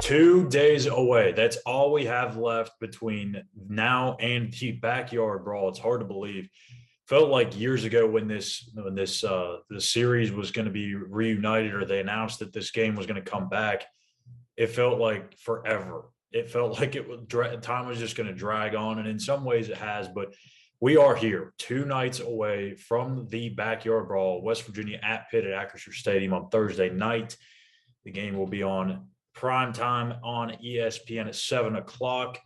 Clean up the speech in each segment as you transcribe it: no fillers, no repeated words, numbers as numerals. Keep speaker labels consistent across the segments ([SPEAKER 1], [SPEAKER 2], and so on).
[SPEAKER 1] 2 days away. That's all we have left between now and the Backyard Brawl. It's hard to believe. Felt like years ago when the series was going to be reunited, or they announced that this game was going to come back. It felt like forever. It felt like time was just going to drag on, and in some ways it has. But we are here, 2 nights away from the Backyard Brawl, West Virginia at Pitt at Acrisure Stadium on Thursday night. The game will be on prime time on ESPN at 7 o'clock.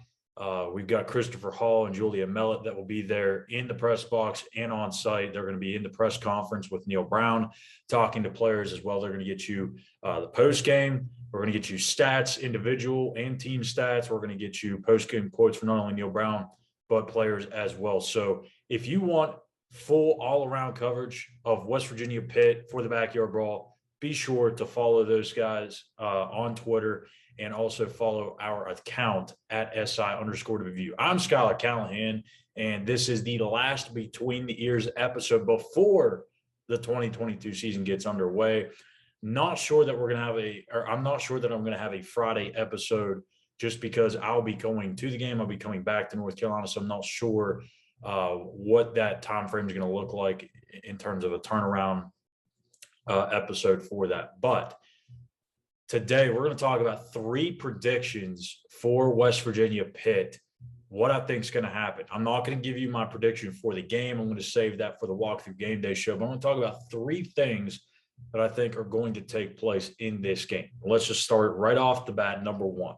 [SPEAKER 1] We've got Christopher Hall and Julia Mellett that will be there in the press box and on site. They're going to be in the press conference with Neil Brown, talking to players as well. They're going to get you the post game. We're going to get you stats, individual and team stats. We're going to get you post game quotes from not only Neil Brown, but players as well. So if you want full all around coverage of West Virginia Pitt for the Backyard Brawl, be sure to follow those guys on Twitter, and also follow our account at SI_WVU. I'm Schuyler Callihan, and this is the last Between the Ears episode before the 2022 season gets underway. Not sure that I'm not sure that I'm going to have a Friday episode, just because I'll be going to the game. I'll be coming back to North Carolina, so I'm not sure what that time frame is going to look like in terms of a turnaround episode for that. But today we're going to talk about 3 predictions for West Virginia Pitt, what I think is going to happen. I'm not going to give you my prediction for the game. I'm going to save that for the walkthrough game day show. But I'm going to talk about 3 things that I think are going to take place in this game. Let's just start right off the bat. Number 1,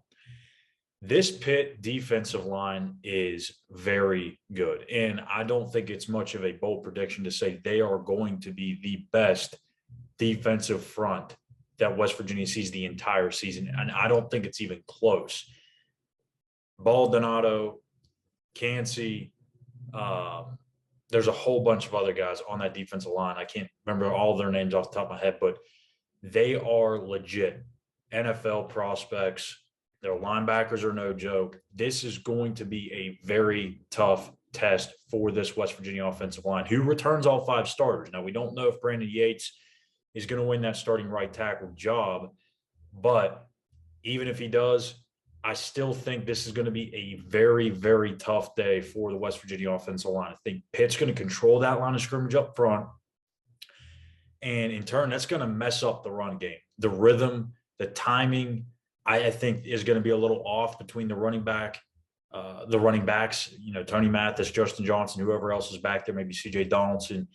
[SPEAKER 1] this Pitt defensive line is very good. And I don't think it's much of a bold prediction to say they are going to be the best defensive front that West Virginia sees the entire season. And I don't think it's even close. Baldonado, Cansey, there's a whole bunch of other guys on that defensive line. I can't remember all of their names off the top of my head, but they are legit NFL prospects. Their linebackers are no joke. This is going to be a very tough test for this West Virginia offensive line, who returns all 5 starters. Now, we don't know if Brandon Yates is going to win that starting right tackle job, but even if he does, I still think this is going to be a very, very tough day for the West Virginia offensive line. I think Pitt's going to control that line of scrimmage up front, and in turn, that's going to mess up the run game. The rhythm, the timing, I think is going to be a little off between the running backs, Tony Mathis, Justin Johnson, whoever else is back there, maybe CJ Donaldson,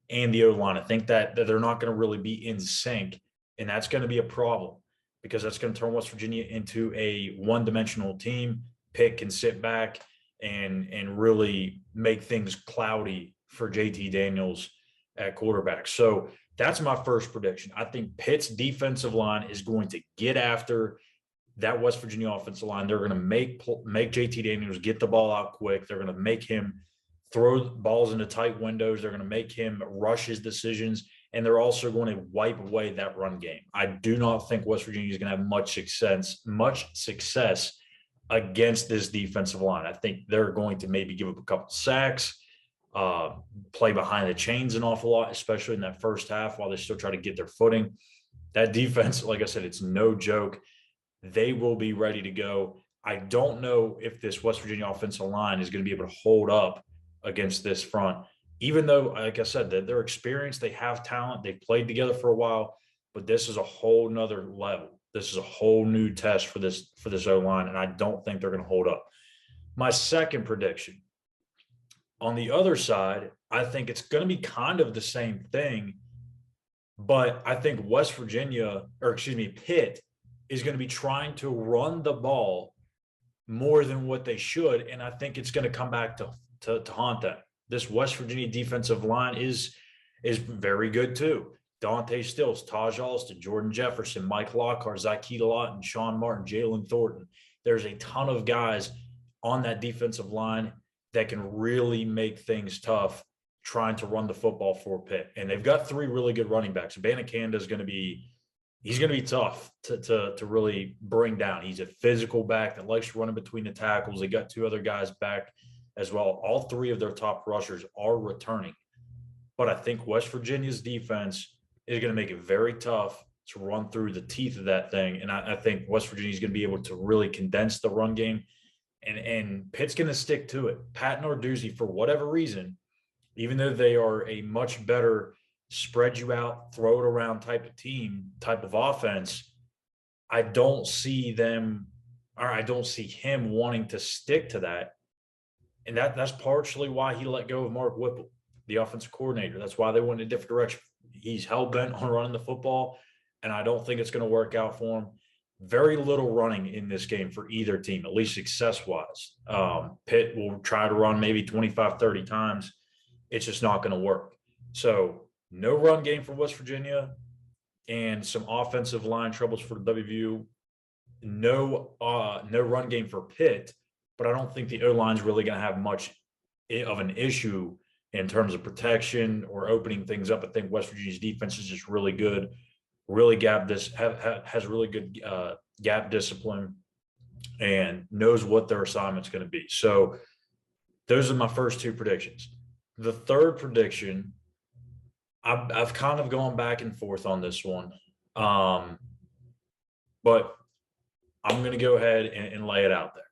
[SPEAKER 1] and the O-line. I think that they're not going to really be in sync, and that's going to be a problem, because that's going to turn West Virginia into a one-dimensional team. Pitt can sit back and really make things cloudy for JT Daniels at quarterback. So that's my first prediction. I think Pitt's defensive line is going to get after that West Virginia offensive line. They're going to make JT Daniels get the ball out quick. They're going to make him throw balls into tight windows. They're going to make him rush his decisions, and they're also going to wipe away that run game. I do not think West Virginia is going to have much success against this defensive line. I think they're going to maybe give up a couple sacks, play behind the chains an awful lot, especially in that first half while they still try to get their footing. That defense, like I said, it's no joke. They will be ready to go. I don't know if this West Virginia offensive line is going to be able to hold up against this front, even though, like I said, that they're experienced, they have talent, they've played together for a while, but this is a whole nother level. This is a whole new test for this O-line, and I don't think they're going to hold up. My second prediction, on the other side, I think it's going to be kind of the same thing, but I think Pitt is going to be trying to run the ball more than what they should, and I think it's going to come back to haunt them. This West Virginia defensive line is very good too. Dante Stills, Taj Alston, Jordan Jefferson, Mike Lockhart, Zykeet Lawton, Sean Martin, Jalen Thornton. There's a ton of guys on that defensive line that can really make things tough trying to run the football for Pitt. And they've got 3 really good running backs. Banakanda is going to be tough to really bring down. He's a physical back that likes to run in between the tackles. They got 2 other guys back as well. All 3 of their top rushers are returning. But I think West Virginia's defense is going to make it very tough to run through the teeth of that thing. And I think West Virginia is going to be able to really condense the run game. And Pitt's going to stick to it. Pat Narduzzi, for whatever reason, even though they are a much better spread you out, throw it around type of team, type of offense, I don't see them, or I don't see him wanting to stick to that. And that's partially why he let go of Mark Whipple, the offensive coordinator. That's why they went in a different direction. He's hell-bent on running the football, and I don't think it's going to work out for him. Very little running in this game for either team, at least success-wise. Pitt will try to run maybe 25, 30 times. It's just not going to work. So no run game for West Virginia and some offensive line troubles for the WVU. No run game for Pitt, but I don't think the O-line is really going to have much of an issue in terms of protection or opening things up. I think West Virginia's defense is just really good, really has really good gap discipline and knows what their assignment's going to be. So those are my first two predictions. The third prediction, I've kind of gone back and forth on this one, but I'm going to go ahead and lay it out there.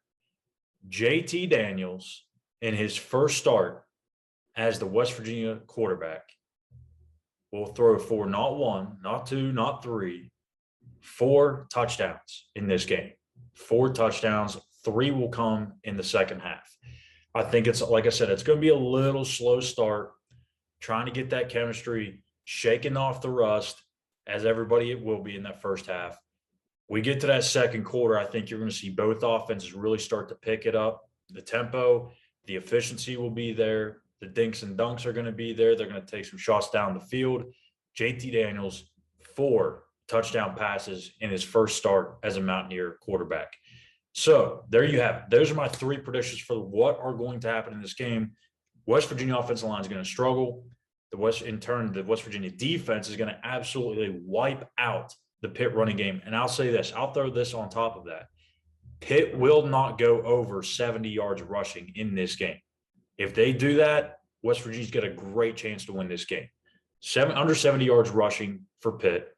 [SPEAKER 1] JT Daniels, in his first start as the West Virginia quarterback, will throw for not one, not two, not three, 4 touchdowns in this game. 4 touchdowns, 3 will come in the second half. I think it's, like I said, it's going to be a little slow start, trying to get that chemistry, shaking off the rust, as everybody it will be in that first half. We get to that second quarter, I think you're going to see both offenses really start to pick it up. The tempo, the efficiency will be there. The dinks and dunks are going to be there. They're going to take some shots down the field. JT Daniels, 4 touchdown passes in his first start as a Mountaineer quarterback. So there you have it. Those are my 3 predictions for what are going to happen in this game. West Virginia offensive line is going to struggle. The West Virginia defense is going to absolutely wipe out the Pitt running game. And I'll say this, I'll throw this on top of that. Pitt will not go over 70 yards rushing in this game. If they do that, West Virginia's got a great chance to win this game. Under 70 yards rushing for Pitt.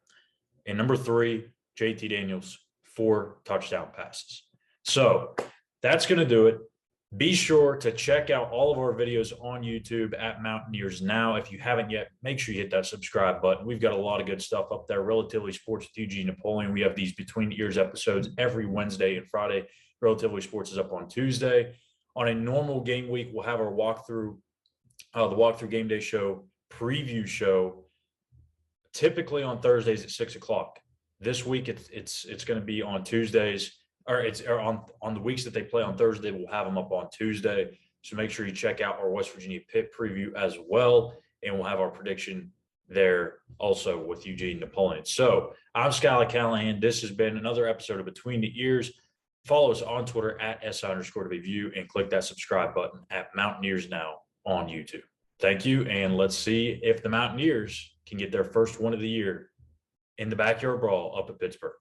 [SPEAKER 1] And number 3, JT Daniels, 4 touchdown passes. So that's going to do it. Be sure to check out all of our videos on YouTube at Mountaineers Now. If you haven't yet, make sure you hit that subscribe button. We've got a lot of good stuff up there. Relatively Sports with Eugene Napoleon. We have these Between the Ears episodes every Wednesday and Friday. Relatively Sports is up on Tuesday. On a normal game week, we'll have our walkthrough, the walkthrough game day show, preview show, typically on Thursdays at 6 o'clock. This week, it's going to be on Tuesdays. Or on the weeks that they play on Thursday, we'll have them up on Tuesday. So make sure you check out our West Virginia Pitt preview as well. And we'll have our prediction there also with Eugene Napoleon. So I'm Schuyler Callihan. This has been another episode of Between the Ears. Follow us on Twitter at @SI_WVU and click that subscribe button at Mountaineers Now on YouTube. Thank you. And let's see if the Mountaineers can get their first win of the year in the Backyard Brawl up at Pittsburgh.